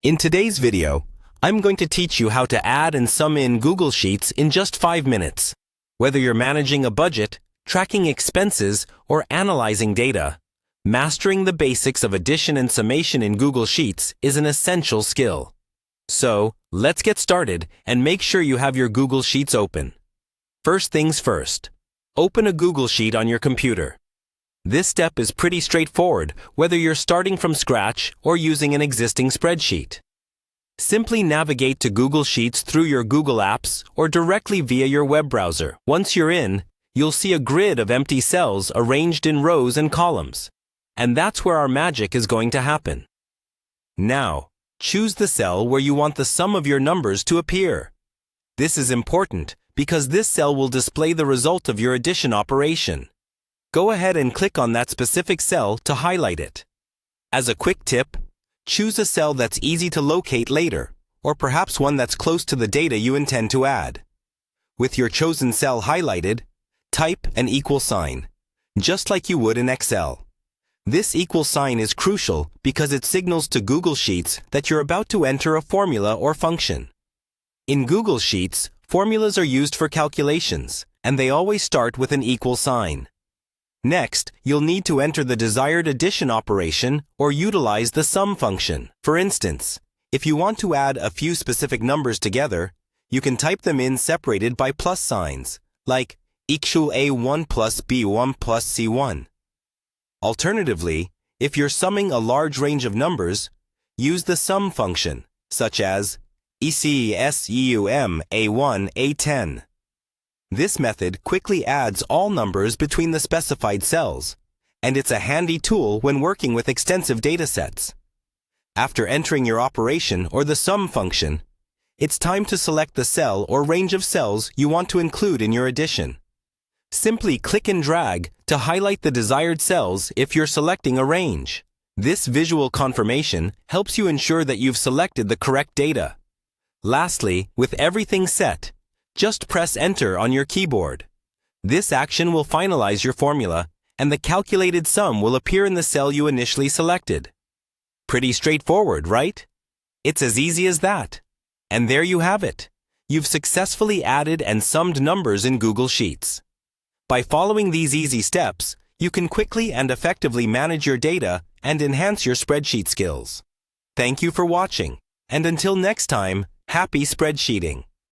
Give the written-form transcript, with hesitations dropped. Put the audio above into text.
In today's video, I'm going to teach you how to add and sum in Google Sheets in just 5 minutes. Whether you're managing a budget, tracking expenses, or analyzing data, mastering the basics of addition and summation in Google Sheets is an essential skill. So, let's get started and make sure you have your Google Sheets open. First things first, open a Google Sheet on your computer. This step is pretty straightforward whether you're starting from scratch or using an existing spreadsheet. Simply navigate to Google Sheets through your Google Apps or directly via your web browser. Once you're in, you'll see a grid of empty cells arranged in rows and columns. And that's where our magic is going to happen. Now, choose the cell where you want the sum of your numbers to appear. This is important because this cell will display the result of your addition operation. Go ahead and click on that specific cell to highlight it. As a quick tip, choose a cell that's easy to locate later, or perhaps one that's close to the data you intend to add. With your chosen cell highlighted, type an equal sign, just like you would in Excel. This equal sign is crucial because it signals to Google Sheets that you're about to enter a formula or function. In Google Sheets, formulas are used for calculations, and they always start with an equal sign. Next, you'll need to enter the desired addition operation or utilize the sum function. For instance, if you want to add a few specific numbers together, you can type them in separated by plus signs, like equal A1 plus B1 plus C1. Alternatively, if you're summing a large range of numbers, use the sum function, such as ECSEUM A1 A10. This method quickly adds all numbers between the specified cells, and it's a handy tool when working with extensive datasets. After entering your operation or the sum function, it's time to select the cell or range of cells you want to include in your addition. Simply click and drag to highlight the desired cells if you're selecting a range. This visual confirmation helps you ensure that you've selected the correct data. Lastly, with everything set, just press Enter on your keyboard. This action will finalize your formula, and the calculated sum will appear in the cell you initially selected. Pretty straightforward, right? It's as easy as that. And there you have it. You've successfully added and summed numbers in Google Sheets. By following these easy steps, you can quickly and effectively manage your data and enhance your spreadsheet skills. Thank you for watching, and until next time, happy spreadsheeting.